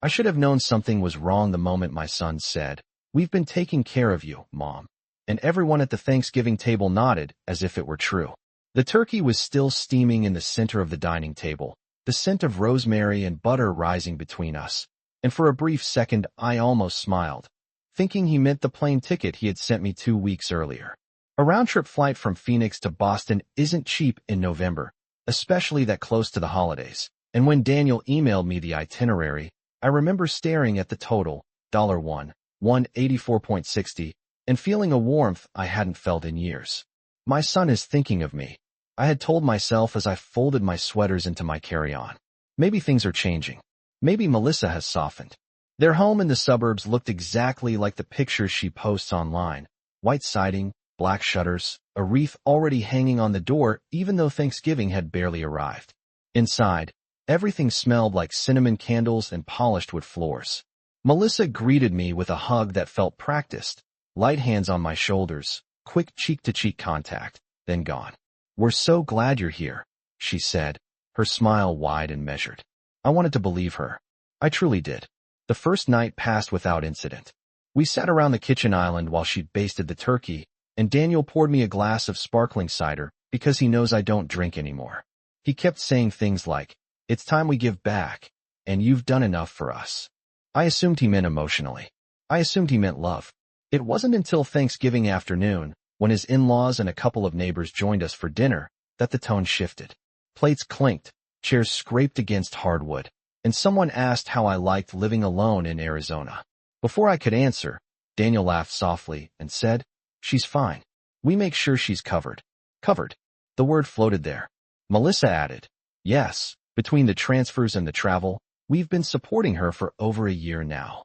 I should have known something was wrong the moment my son said, "We've been taking care of you, Mom." And everyone at the Thanksgiving table nodded as if it were true. The turkey was still steaming in the center of the dining table, the scent of rosemary and butter rising between us. And for a brief second, I almost smiled, thinking he meant the plane ticket he had sent me 2 weeks earlier. A round-trip flight from Phoenix to Boston isn't cheap in November, especially that close to the holidays. And when Daniel emailed me the itinerary, I remember staring at the total, $184.60, and feeling a warmth I hadn't felt in years. My son is thinking of me, I had told myself as I folded my sweaters into my carry-on. Maybe things are changing. Maybe Melissa has softened. Their home in the suburbs looked exactly like the pictures she posts online. White siding, black shutters, a wreath already hanging on the door even though Thanksgiving had barely arrived. Inside, everything smelled like cinnamon candles and polished wood floors. Melissa greeted me with a hug that felt practiced, light hands on my shoulders, quick cheek-to-cheek contact, then gone. "We're so glad you're here," she said, her smile wide and measured. I wanted to believe her. I truly did. The first night passed without incident. We sat around the kitchen island while she basted the turkey, and Daniel poured me a glass of sparkling cider because he knows I don't drink anymore. He kept saying things like, "It's time we give back," and "You've done enough for us." I assumed he meant emotionally. I assumed he meant love. It wasn't until Thanksgiving afternoon, when his in-laws and a couple of neighbors joined us for dinner, that the tone shifted. Plates clinked, chairs scraped against hardwood, and someone asked how I liked living alone in Arizona. Before I could answer, Daniel laughed softly and said, "She's fine. We make sure she's covered." Covered. The word floated there. Melissa added, "Yes, between the transfers and the travel, we've been supporting her for over a year now."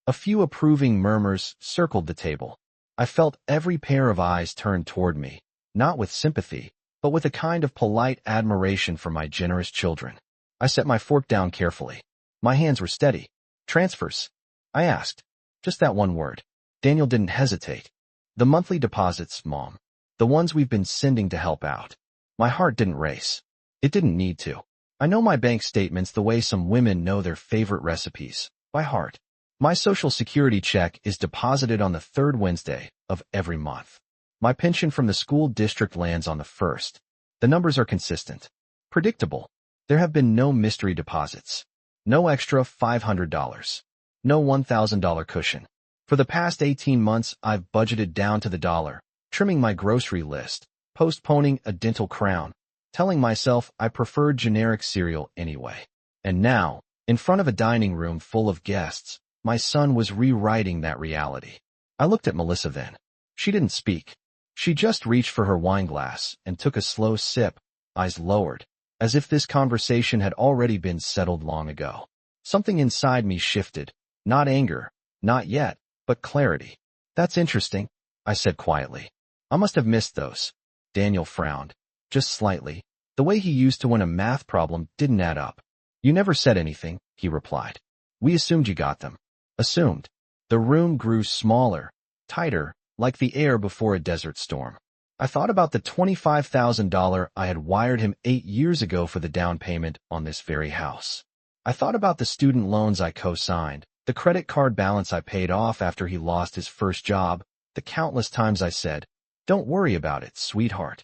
A few approving murmurs circled the table. I felt every pair of eyes turned toward me, not with sympathy, but with a kind of polite admiration for my generous children. I set my fork down carefully. My hands were steady. "Transfers?" I asked. Just that one word. Daniel didn't hesitate. "The monthly deposits, Mom. The ones we've been sending to help out." My heart didn't race. It didn't need to. I know my bank statements the way some women know their favorite recipes, by heart. My Social Security check is deposited on the third Wednesday of every month. My pension from the school district lands on the first. The numbers are consistent. Predictable. There have been no mystery deposits. No extra $500. No $1,000 cushion. For the past 18 months, I've budgeted down to the dollar, trimming my grocery list, postponing a dental crown, telling myself I preferred generic cereal anyway. And now, in front of a dining room full of guests, my son was rewriting that reality. I looked at Melissa then. She didn't speak. She just reached for her wine glass and took a slow sip, eyes lowered, as if this conversation had already been settled long ago. Something inside me shifted. Not anger, not yet, but clarity. "That's interesting," I said quietly. "I must have missed those." Daniel frowned, just slightly. The way he used to when a math problem didn't add up. "You never said anything," he replied. "We assumed you got them." Assumed. The room grew smaller, tighter, like the air before a desert storm. I thought about the $25,000 I had wired him 8 years ago for the down payment on this very house. I thought about the student loans I co-signed, the credit card balance I paid off after he lost his first job, the countless times I said, "Don't worry about it, sweetheart."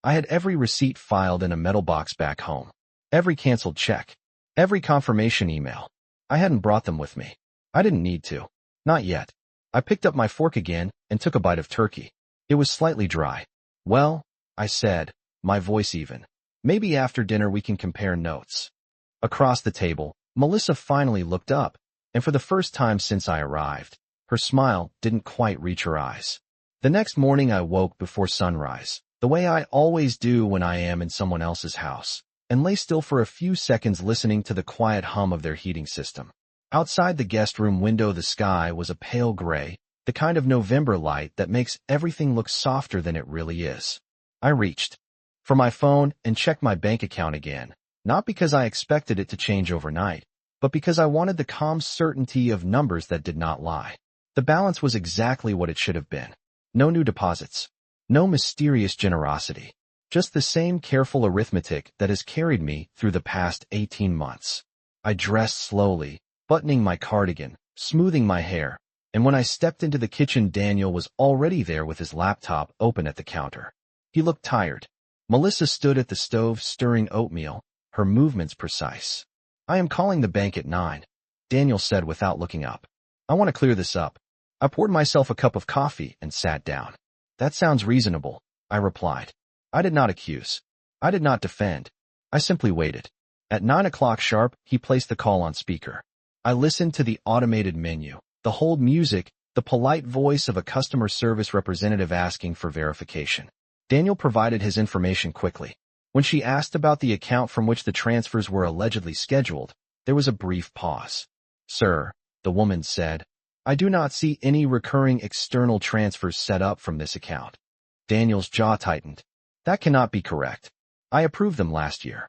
I had every receipt filed in a metal box back home. Every canceled check. Every confirmation email. I hadn't brought them with me. I didn't need to. Not yet. I picked up my fork again and took a bite of turkey. It was slightly dry. "Well," I said, my voice even, "maybe after dinner we can compare notes." Across the table, Melissa finally looked up, and for the first time since I arrived, her smile didn't quite reach her eyes. The next morning I woke before sunrise, the way I always do when I am in someone else's house, and lay still for a few seconds listening to the quiet hum of their heating system. Outside the guest room window the sky was a pale gray, the kind of November light that makes everything look softer than it really is. I reached for my phone and checked my bank account again, not because I expected it to change overnight, but because I wanted the calm certainty of numbers that did not lie. The balance was exactly what it should have been. No new deposits. No mysterious generosity. Just the same careful arithmetic that has carried me through the past 18 months. I dressed slowly, buttoning my cardigan, smoothing my hair, and when I stepped into the kitchen, Daniel was already there with his laptop open at the counter. He looked tired. Melissa stood at the stove stirring oatmeal, her movements precise. "I am calling the bank at 9, Daniel said without looking up. "I want to clear this up." I poured myself a cup of coffee and sat down. "That sounds reasonable," I replied. I did not accuse. I did not defend. I simply waited. At 9 o'clock sharp, he placed the call on speaker. I listened to the automated menu, the hold music, the polite voice of a customer service representative asking for verification. Daniel provided his information quickly. When she asked about the account from which the transfers were allegedly scheduled, there was a brief pause. "Sir," the woman said, "I do not see any recurring external transfers set up from this account." Daniel's jaw tightened. "That cannot be correct. I approved them last year."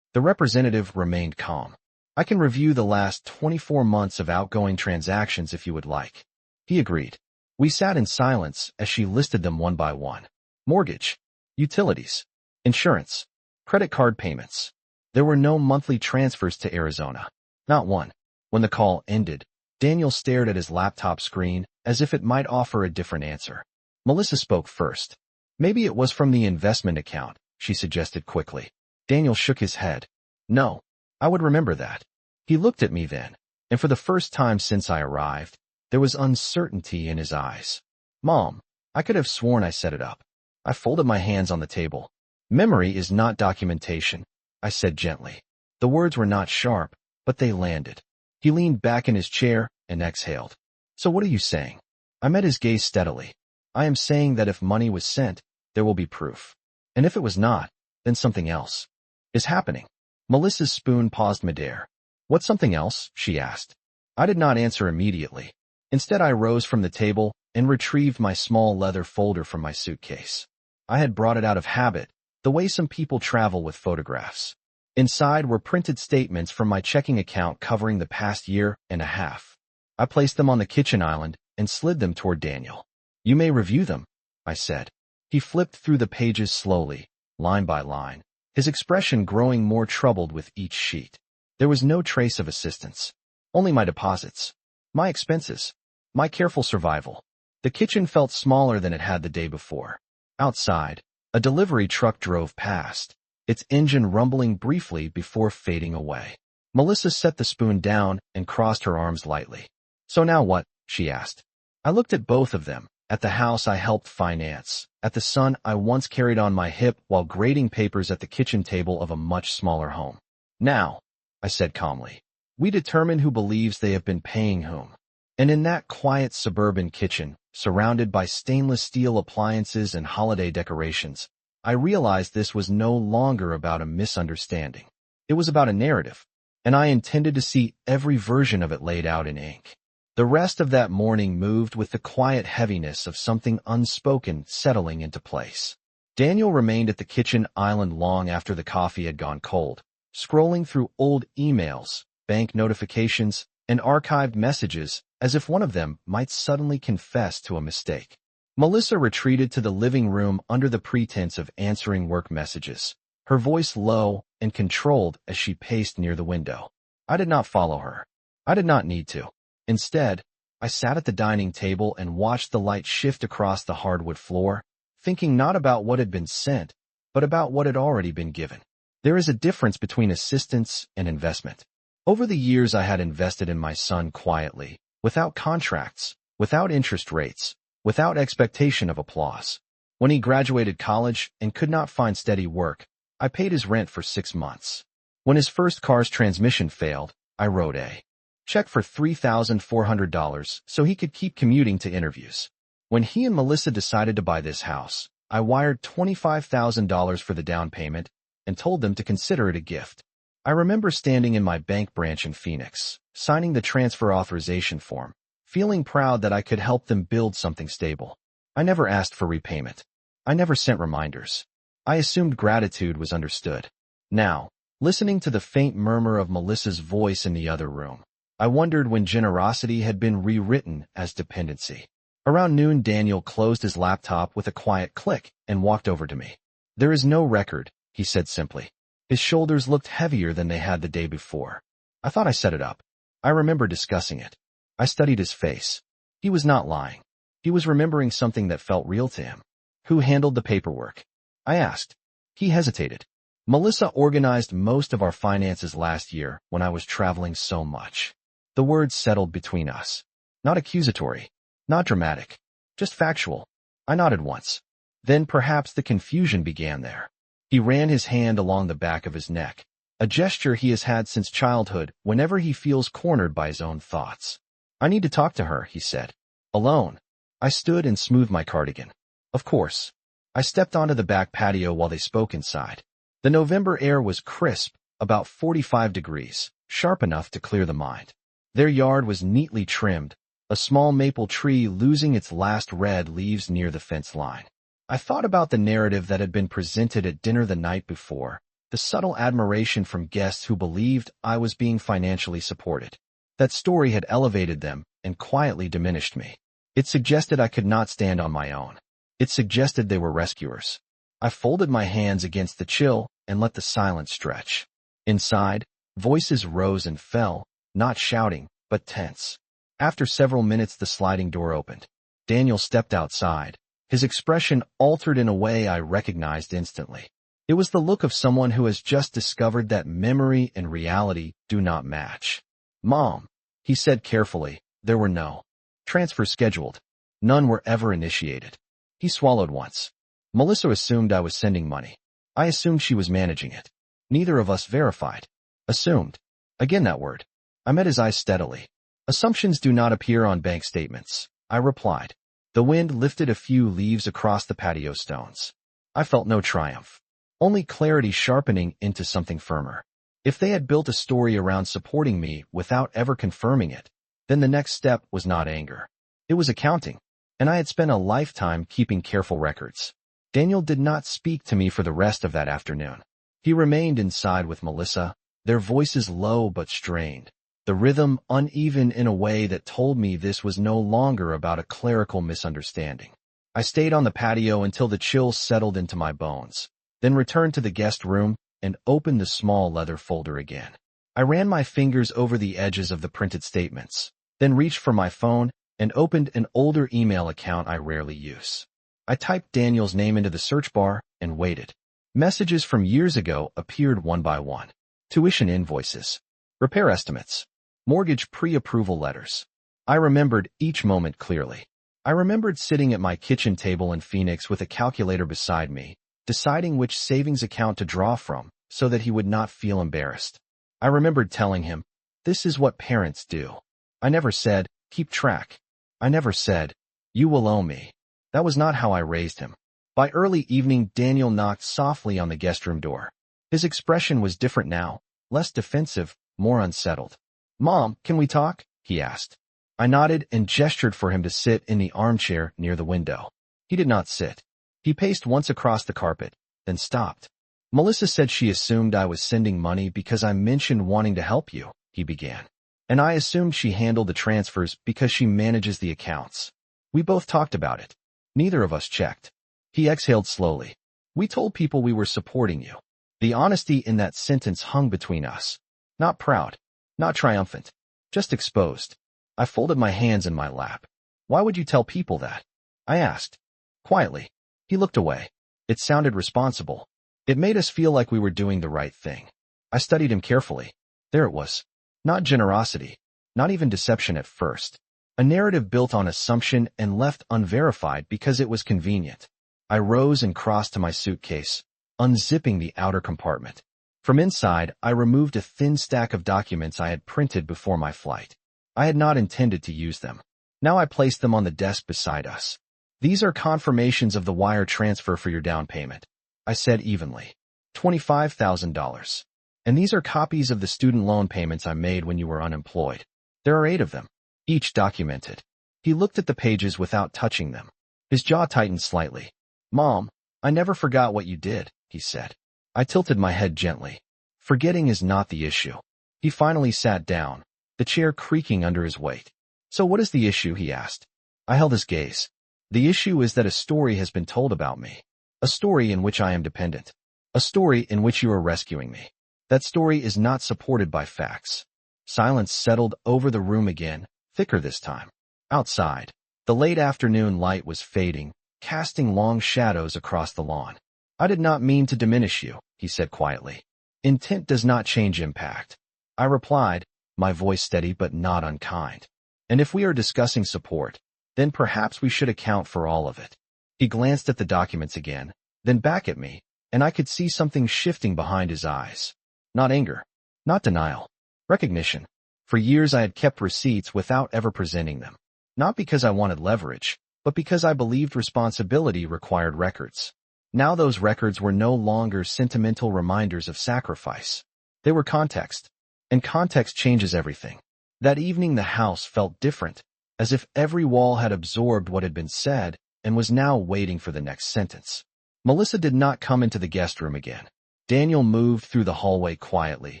The representative remained calm. "I can review the last 24 months of outgoing transactions if you would like." He agreed. We sat in silence as she listed them one by one. Mortgage, utilities, insurance, credit card payments. There were no monthly transfers to Arizona. Not one. When the call ended, Daniel stared at his laptop screen as if it might offer a different answer. Melissa spoke first. "Maybe it was from the investment account," she suggested quickly. Daniel shook his head. "No, I would remember that." He looked at me then, and for the first time since I arrived, there was uncertainty in his eyes. "Mom, I could have sworn I set it up." I folded my hands on the table. "Memory is not documentation," I said gently. The words were not sharp, but they landed. He leaned back in his chair and exhaled. "So what are you saying?" I met his gaze steadily. "I am saying that if money was sent, there will be proof. And if it was not, then something else is happening." Melissa's spoon paused midair. "What's something else?" she asked. I did not answer immediately. Instead, I rose from the table and retrieved my small leather folder from my suitcase. I had brought it out of habit, the way some people travel with photographs. Inside were printed statements from my checking account covering the past year and a half. I placed them on the kitchen island and slid them toward Daniel. "You may review them," I said. He flipped through the pages slowly, line by line, his expression growing more troubled with each sheet. There was no trace of assistance. Only my deposits, my expenses, my careful survival. The kitchen felt smaller than it had the day before. Outside, a delivery truck drove past, its engine rumbling briefly before fading away. Melissa set the spoon down and crossed her arms lightly. "So now what?" she asked. I looked at both of them, at the house I helped finance, at the son I once carried on my hip while grading papers at the kitchen table of a much smaller home. "Now," I said calmly, "we determine who believes they have been paying whom." And in that quiet suburban kitchen, surrounded by stainless steel appliances and holiday decorations, I realized this was no longer about a misunderstanding. It was about a narrative, and I intended to see every version of it laid out in ink. The rest of that morning moved with the quiet heaviness of something unspoken settling into place. Daniel remained at the kitchen island long after the coffee had gone cold, scrolling through old emails, bank notifications, and archived messages as if one of them might suddenly confess to a mistake. Melissa retreated to the living room under the pretense of answering work messages, her voice low and controlled as she paced near the window. I did not follow her. I did not need to. Instead, I sat at the dining table and watched the light shift across the hardwood floor, thinking not about what had been sent, but about what had already been given. There is a difference between assistance and investment. Over the years, I had invested in my son quietly, without contracts, without interest rates, without expectation of applause. When he graduated college and could not find steady work, I paid his rent for 6 months. When his first car's transmission failed, I wrote a check for $3,400 so he could keep commuting to interviews. When he and Melissa decided to buy this house, I wired $25,000 for the down payment and told them to consider it a gift. I remember standing in my bank branch in Phoenix, signing the transfer authorization form, feeling proud that I could help them build something stable. I never asked for repayment. I never sent reminders. I assumed gratitude was understood. Now, listening to the faint murmur of Melissa's voice in the other room, I wondered when generosity had been rewritten as dependency. Around noon, Daniel closed his laptop with a quiet click and walked over to me. "There is no record," he said simply. His shoulders looked heavier than they had the day before. "I thought I set it up." I remember discussing it. I studied his face. He was not lying. He was remembering something that felt real to him. Who handled the paperwork? I asked. He hesitated. Melissa organized most of our finances last year when I was traveling so much. The words settled between us. Not accusatory. Not dramatic. Just factual. I nodded once. Then perhaps the confusion began there. He ran his hand along the back of his neck, a gesture he has had since childhood whenever he feels cornered by his own thoughts. I need to talk to her, he said. Alone. I stood and smoothed my cardigan. Of course. I stepped onto the back patio while they spoke inside. The November air was crisp, about 45 degrees, sharp enough to clear the mind. Their yard was neatly trimmed, a small maple tree losing its last red leaves near the fence line. I thought about the narrative that had been presented at dinner the night before, the subtle admiration from guests who believed I was being financially supported. That story had elevated them and quietly diminished me. It suggested I could not stand on my own. It suggested they were rescuers. I folded my hands against the chill and let the silence stretch. Inside, voices rose and fell, not shouting, but tense. After several minutes, the sliding door opened. Daniel stepped outside. His expression altered in a way I recognized instantly. It was the look of someone who has just discovered that memory and reality do not match. Mom, he said carefully, there were no transfers scheduled. None were ever initiated. He swallowed once. Melissa assumed I was sending money. I assumed she was managing it. Neither of us verified. Assumed. Again that word. I met his eyes steadily. Assumptions do not appear on bank statements, I replied. The wind lifted a few leaves across the patio stones. I felt no triumph. Only clarity sharpening into something firmer. If they had built a story around supporting me without ever confirming it, then the next step was not anger. It was accounting, and I had spent a lifetime keeping careful records. Daniel did not speak to me for the rest of that afternoon. He remained inside with Melissa, their voices low but strained, the rhythm uneven in a way that told me this was no longer about a clerical misunderstanding. I stayed on the patio until the chills settled into my bones, then returned to the guest room and opened the small leather folder again. I ran my fingers over the edges of the printed statements, then reached for my phone and opened an older email account I rarely use. I typed Daniel's name into the search bar and waited. Messages from years ago appeared one by one. Tuition invoices, repair estimates, mortgage pre-approval letters. I remembered each moment clearly. I remembered sitting at my kitchen table in Phoenix with a calculator beside me, deciding which savings account to draw from so that he would not feel embarrassed. I remembered telling him, "This is what parents do." I never said, "Keep track." I never said, "You will owe me." That was not how I raised him. By early evening, Daniel knocked softly on the guest room door. His expression was different now, less defensive, more unsettled. "Mom, can we talk?" he asked. I nodded and gestured for him to sit in the armchair near the window. He did not sit. He paced once across the carpet, then stopped. "Melissa said she assumed I was sending money because I mentioned wanting to help you," he began. "And I assumed she handled the transfers because she manages the accounts. We both talked about it. Neither of us checked." He exhaled slowly. "We told people we were supporting you." The honesty in that sentence hung between us. Not proud, not triumphant, just exposed. I folded my hands in my lap. "Why would you tell people that?" I asked. Quietly. He looked away. It sounded responsible. It made us feel like we were doing the right thing. I studied him carefully. There it was. Not generosity, not even deception at first. A narrative built on assumption and left unverified because it was convenient. I rose and crossed to my suitcase, unzipping the outer compartment. From inside, I removed a thin stack of documents I had printed before my flight. I had not intended to use them. Now I placed them on the desk beside us. "These are confirmations of the wire transfer for your down payment," I said evenly. $25,000. "And these are copies of the student loan payments I made when you were unemployed. There are 8 of them, each documented." He looked at the pages without touching them. His jaw tightened slightly. "Mom, I never forgot what you did," he said. I tilted my head gently. "Forgetting is not the issue." He finally sat down, the chair creaking under his weight. "So what is the issue?" he asked. I held his gaze. "The issue is that a story has been told about me. A story in which I am dependent. A story in which you are rescuing me. That story is not supported by facts. Silence settled over the room again, thicker this time. Outside, the late afternoon light was fading, casting long shadows across the lawn. I did not mean to diminish you, he said quietly. Intent does not change impact. I replied, my voice steady but not unkind. And if we are discussing support, then perhaps we should account for all of it. He glanced at the documents again, then back at me, and I could see something shifting behind his eyes. Not anger, not denial, recognition. For years I had kept receipts without ever presenting them. Not because I wanted leverage, but because I believed responsibility required records. Now those records were no longer sentimental reminders of sacrifice. They were context, and context changes everything. That evening the house felt different, as if every wall had absorbed what had been said and was now waiting for the next sentence. Melissa did not come into the guest room again. Daniel moved through the hallway quietly,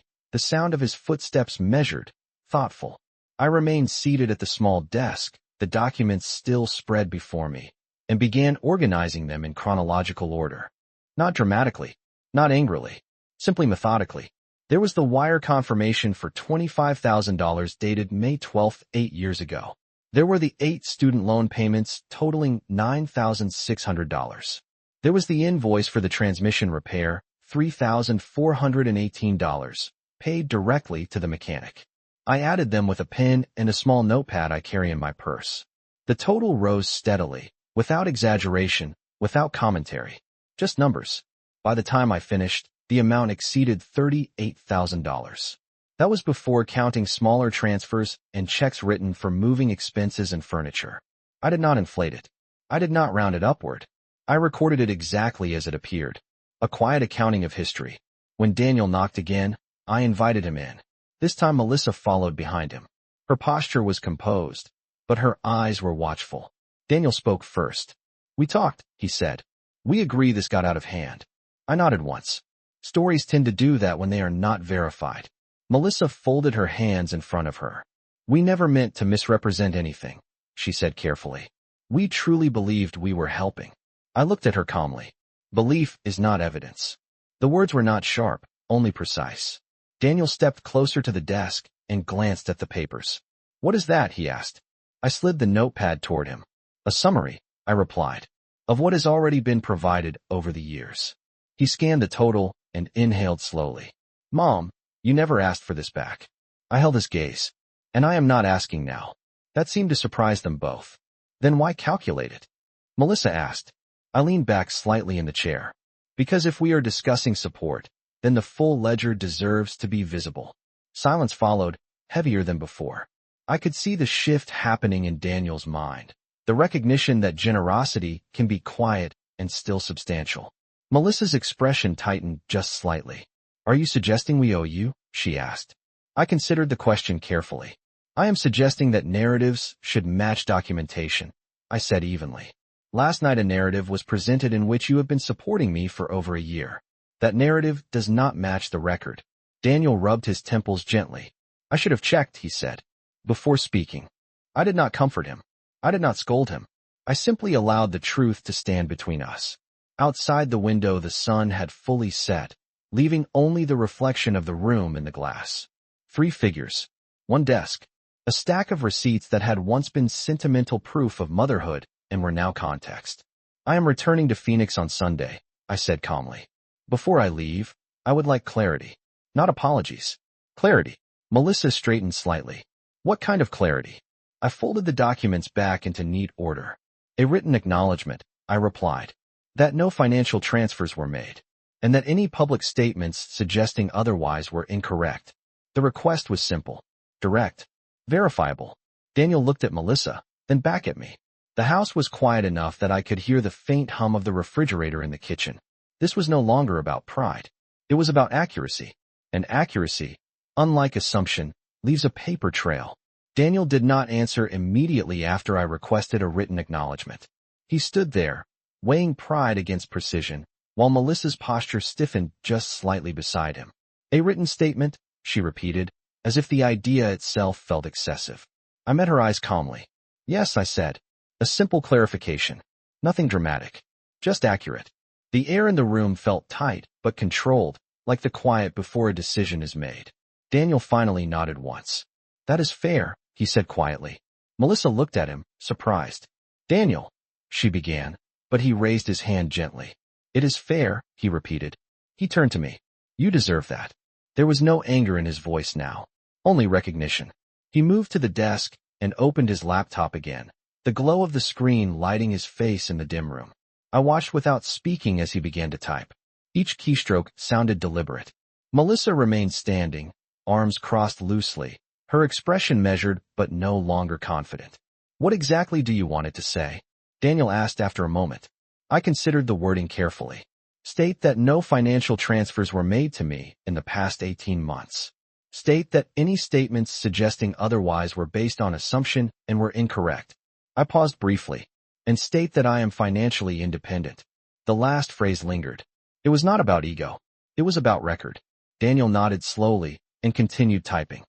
the sound of his footsteps measured, thoughtful. I remained seated at the small desk, the documents still spread before me, and began organizing them in chronological order. Not dramatically, not angrily, simply methodically. There was the wire confirmation for $25,000 dated May 12, 8 years ago. There were the 8 student loan payments totaling $9,600. There was the invoice for the transmission repair, $3,418, paid directly to the mechanic. I added them with a pen and a small notepad I carry in my purse. The total rose steadily, without exaggeration, without commentary. Just numbers. By the time I finished, the amount exceeded $38,000. That was before counting smaller transfers and checks written for moving expenses and furniture. I did not inflate it. I did not round it upward. I recorded it exactly as it appeared. A quiet accounting of history. When Daniel knocked again, I invited him in. This time Melissa followed behind him. Her posture was composed, but her eyes were watchful. Daniel spoke first. We talked, he said. We agree this got out of hand. I nodded once. Stories tend to do that when they are not verified. Melissa folded her hands in front of her. We never meant to misrepresent anything, she said carefully. We truly believed we were helping. I looked at her calmly. Belief is not evidence. The words were not sharp, only precise. Daniel stepped closer to the desk and glanced at the papers. What is that? He asked. I slid the notepad toward him. A summary, I replied, of what has already been provided over the years. He scanned the total and inhaled slowly. Mom, you never asked for this back. I held his gaze. And I am not asking now. That seemed to surprise them both. Then why calculate it? Melissa asked. I leaned back slightly in the chair. Because if we are discussing support, then the full ledger deserves to be visible. Silence followed, heavier than before. I could see the shift happening in Daniel's mind. The recognition that generosity can be quiet and still substantial. Melissa's expression tightened just slightly. Are you suggesting we owe you? She asked. I considered the question carefully. I am suggesting that narratives should match documentation, I said evenly. Last night a narrative was presented in which you have been supporting me for over a year. That narrative does not match the record. Daniel rubbed his temples gently. I should have checked, he said, before speaking. I did not comfort him. I did not scold him. I simply allowed the truth to stand between us. Outside the window the sun had fully set, leaving only the reflection of the room in the glass. 3 figures, 1 desk, a stack of receipts that had once been sentimental proof of motherhood and were now context. I am returning to Phoenix on Sunday, I said calmly. Before I leave, I would like clarity. Not apologies. Clarity. Melissa straightened slightly. What kind of clarity? I folded the documents back into neat order. A written acknowledgment, I replied, that no financial transfers were made, and that any public statements suggesting otherwise were incorrect. The request was simple, direct, verifiable. Daniel looked at Melissa, then back at me. The house was quiet enough that I could hear the faint hum of the refrigerator in the kitchen. This was no longer about pride. It was about accuracy. And accuracy, unlike assumption, leaves a paper trail. Daniel did not answer immediately after I requested a written acknowledgment. He stood there, weighing pride against precision, while Melissa's posture stiffened just slightly beside him. A written statement, she repeated, as if the idea itself felt excessive. I met her eyes calmly. Yes, I said. A simple clarification. Nothing dramatic. Just accurate. The air in the room felt tight, but controlled, like the quiet before a decision is made. Daniel finally nodded once. That is fair, he said quietly. Melissa looked at him, surprised. Daniel, she began, but he raised his hand gently. It is fair, he repeated. He turned to me. You deserve that. There was no anger in his voice now, only recognition. He moved to the desk and opened his laptop again, the glow of the screen lighting his face in the dim room. I watched without speaking as he began to type. Each keystroke sounded deliberate. Melissa remained standing, arms crossed loosely, her expression measured but no longer confident. What exactly do you want it to say? Daniel asked after a moment. I considered the wording carefully. State that no financial transfers were made to me in the past 18 months. State that any statements suggesting otherwise were based on assumption and were incorrect. I paused briefly. And state that I am financially independent. The last phrase lingered. It was not about ego. It was about record. Daniel nodded slowly and continued typing.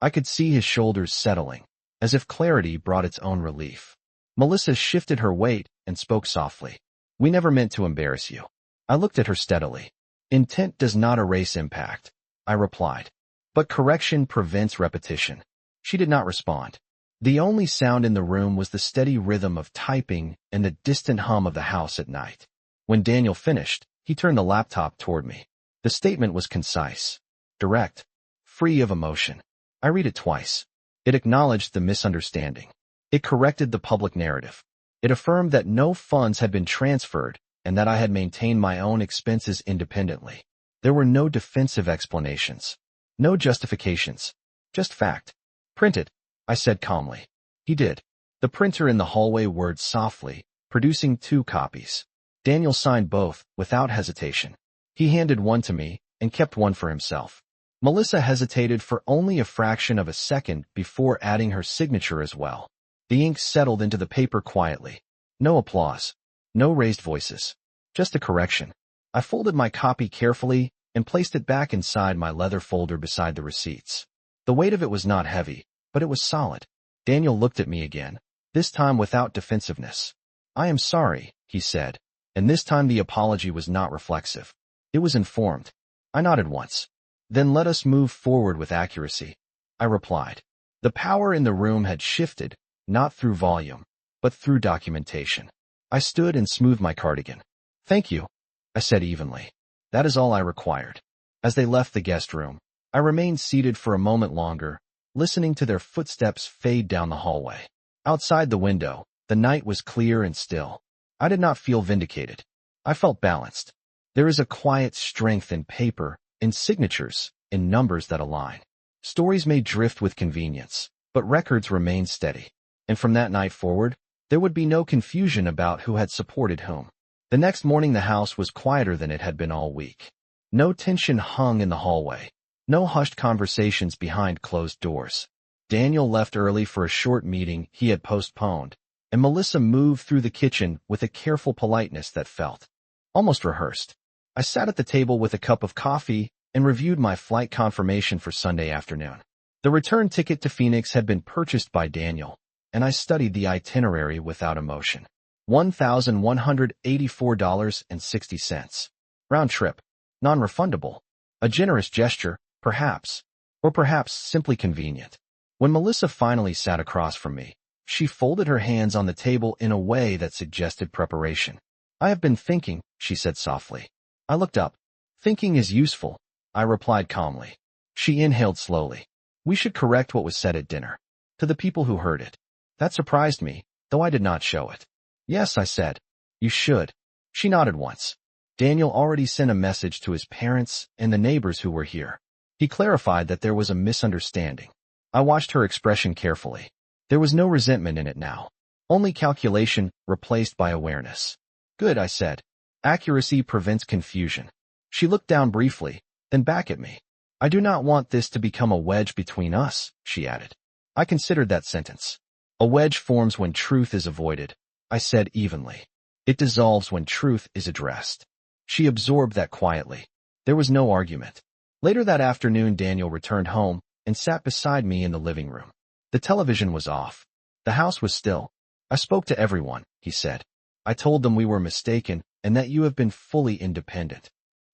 I could see his shoulders settling, as if clarity brought its own relief. Melissa shifted her weight and spoke softly. We never meant to embarrass you. I looked at her steadily. Intent does not erase impact, I replied. But correction prevents repetition. She did not respond. The only sound in the room was the steady rhythm of typing and the distant hum of the house at night. When Daniel finished, he turned the laptop toward me. The statement was concise, direct, free of emotion. I read it twice. It acknowledged the misunderstanding. It corrected the public narrative. It affirmed that no funds had been transferred and that I had maintained my own expenses independently. There were no defensive explanations, no justifications, just fact. Print it, I said calmly. He did. The printer in the hallway whirred softly, producing 2 copies. Daniel signed both, without hesitation. He handed one to me and kept one for himself. Melissa hesitated for only a fraction of a second before adding her signature as well. The ink settled into the paper quietly. No applause. No raised voices. Just a correction. I folded my copy carefully and placed it back inside my leather folder beside the receipts. The weight of it was not heavy, but it was solid. Daniel looked at me again, this time without defensiveness. I am sorry, he said, and this time the apology was not reflexive. It was informed. I nodded once. Then let us move forward with accuracy, I replied. The power in the room had shifted, not through volume, but through documentation. I stood and smoothed my cardigan. Thank you, I said evenly. That is all I required. As they left the guest room, I remained seated for a moment longer, listening to their footsteps fade down the hallway. Outside the window, the night was clear and still. I did not feel vindicated. I felt balanced. There is a quiet strength in paper, in signatures, in numbers that align. Stories may drift with convenience, but records remain steady. And from that night forward, there would be no confusion about who had supported whom. The next morning the house was quieter than it had been all week. No tension hung in the hallway. No hushed conversations behind closed doors. Daniel left early for a short meeting he had postponed, and Melissa moved through the kitchen with a careful politeness that felt almost rehearsed. I sat at the table with a cup of coffee and reviewed my flight confirmation for Sunday afternoon. The return ticket to Phoenix had been purchased by Daniel, and I studied the itinerary without emotion. $1,184.60. Round trip. Non-refundable. A generous gesture, perhaps, or perhaps simply convenient. When Melissa finally sat across from me, she folded her hands on the table in a way that suggested preparation. I have been thinking, she said softly. I looked up. Thinking is useful, I replied calmly. She inhaled slowly. We should correct what was said at dinner. To the people who heard it. That surprised me, though I did not show it. Yes, I said. You should. She nodded once. Daniel already sent a message to his parents and the neighbors who were here. He clarified that there was a misunderstanding. I watched her expression carefully. There was no resentment in it now. Only calculation replaced by awareness. Good, I said. Accuracy prevents confusion. She looked down briefly, then back at me. I do not want this to become a wedge between us, she added. I considered that sentence. A wedge forms when truth is avoided, I said evenly. It dissolves when truth is addressed. She absorbed that quietly. There was no argument. Later that afternoon, Daniel returned home and sat beside me in the living room. The television was off. The house was still. I spoke to everyone, he said. I told them we were mistaken and that you have been fully independent.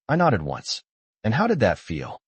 I nodded once. And how did that feel?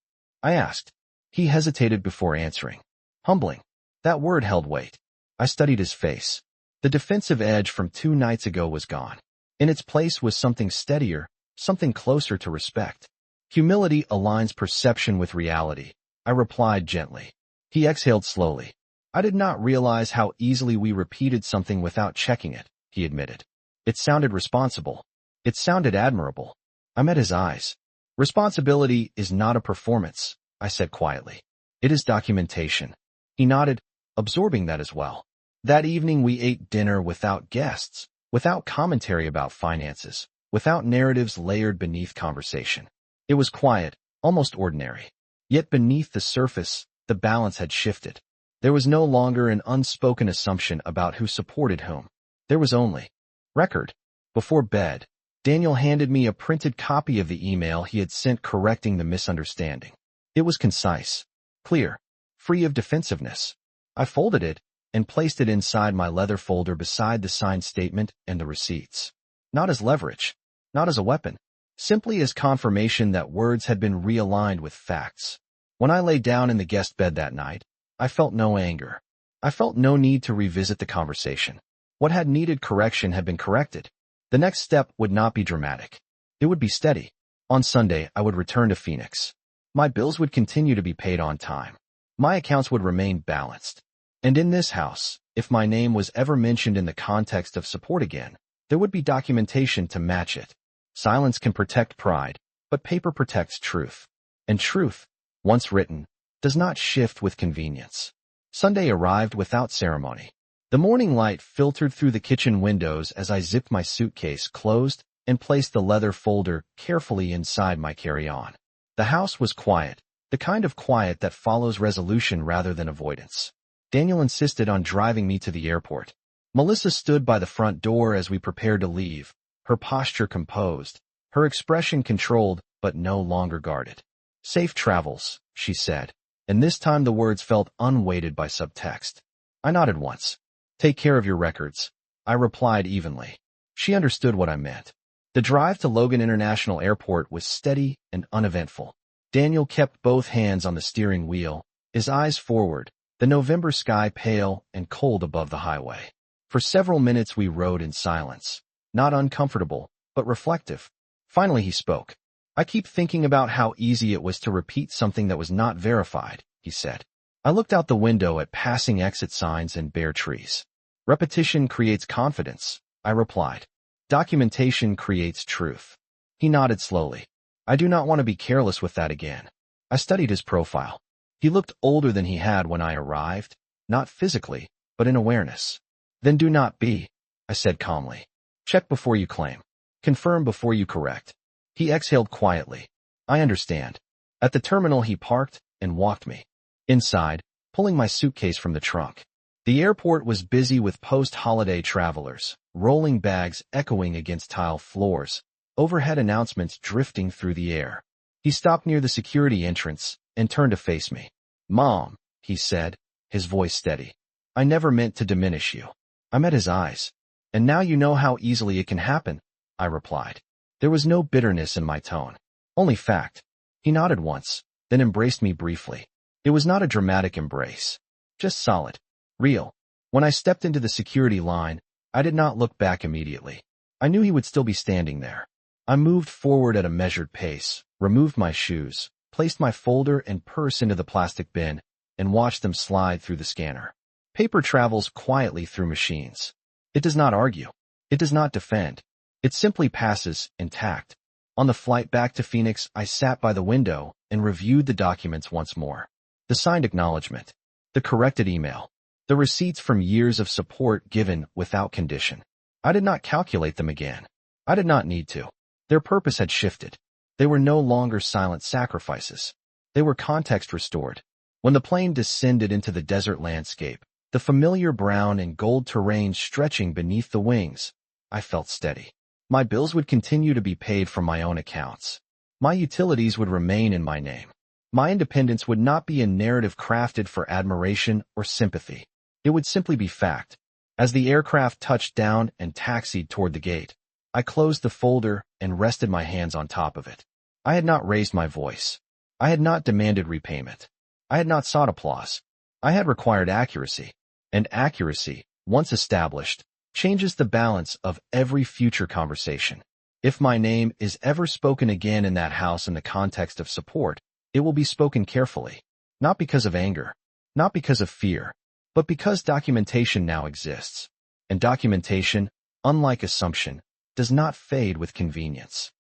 I asked. He hesitated before answering. Humbling. That word held weight. I studied his face. The defensive edge from 2 nights ago was gone. In its place was something steadier, something closer to respect. Humility aligns perception with reality, I replied gently. He exhaled slowly. I did not realize how easily we repeated something without checking it, he admitted. It sounded responsible. It sounded admirable. I met his eyes. Responsibility is not a performance, I said quietly. It is documentation. He nodded, absorbing that as well. That evening we ate dinner without guests, without commentary about finances, without narratives layered beneath conversation. It was quiet, almost ordinary. Yet beneath the surface, the balance had shifted. There was no longer an unspoken assumption about who supported whom. There was only record. Before bed, Daniel handed me a printed copy of the email he had sent correcting the misunderstanding. It was concise, clear, free of defensiveness. I folded it and placed it inside my leather folder beside the signed statement and the receipts. Not as leverage, not as a weapon, simply as confirmation that words had been realigned with facts. When I lay down in the guest bed that night, I felt no anger. I felt no need to revisit the conversation. What had needed correction had been corrected. The next step would not be dramatic. It would be steady. On Sunday, I would return to Phoenix. My bills would continue to be paid on time. My accounts would remain balanced. And in this house, if my name was ever mentioned in the context of support again, there would be documentation to match it. Silence can protect pride, but paper protects truth. And truth, once written, does not shift with convenience. Sunday arrived without ceremony. The morning light filtered through the kitchen windows as I zipped my suitcase closed and placed the leather folder carefully inside my carry-on. The house was quiet, the kind of quiet that follows resolution rather than avoidance. Daniel insisted on driving me to the airport. Melissa stood by the front door as we prepared to leave, her posture composed, her expression controlled but no longer guarded. Safe travels, she said, and this time the words felt unweighted by subtext. I nodded once. Take care of your records, I replied evenly. She understood what I meant. The drive to Logan International Airport was steady and uneventful. Daniel kept both hands on the steering wheel, his eyes forward, the November sky pale and cold above the highway. For several minutes we rode in silence, not uncomfortable, but reflective. Finally he spoke. I keep thinking about how easy it was to repeat something that was not verified, he said. I looked out the window at passing exit signs and bare trees. Repetition creates confidence, I replied. Documentation creates truth. He nodded slowly. I do not want to be careless with that again. I studied his profile. He looked older than he had when I arrived, not physically, but in awareness. Then do not be, I said calmly. Check before you claim. Confirm before you correct. He exhaled quietly. I understand. At the terminal he parked and walked me inside, pulling my suitcase from the trunk. The airport was busy with post-holiday travelers, rolling bags echoing against tile floors, overhead announcements drifting through the air. He stopped near the security entrance and turned to face me. Mom, he said, his voice steady. I never meant to diminish you. I met his eyes. And now you know how easily it can happen, I replied. There was no bitterness in my tone, only fact. He nodded once, then embraced me briefly. It was not a dramatic embrace, just solid, real. When I stepped into the security line, I did not look back immediately. I knew he would still be standing there. I moved forward at a measured pace, removed my shoes, placed my folder and purse into the plastic bin, and watched them slide through the scanner. Paper travels quietly through machines. It does not argue. It does not defend. It simply passes, intact. On the flight back to Phoenix, I sat by the window and reviewed the documents once more. The signed acknowledgment, the corrected email, the receipts from years of support given without condition. I did not calculate them again. I did not need to. Their purpose had shifted. They were no longer silent sacrifices. They were context restored. When the plane descended into the desert landscape, the familiar brown and gold terrain stretching beneath the wings, I felt steady. My bills would continue to be paid from my own accounts. My utilities would remain in my name. My independence would not be a narrative crafted for admiration or sympathy. It would simply be fact. As the aircraft touched down and taxied toward the gate, I closed the folder and rested my hands on top of it. I had not raised my voice. I had not demanded repayment. I had not sought applause. I had required accuracy. And accuracy, once established, changes the balance of every future conversation. If my name is ever spoken again in that house in the context of support, it will be spoken carefully. Not because of anger, not because of fear, but because documentation now exists. And documentation, unlike assumption, does not fade with convenience.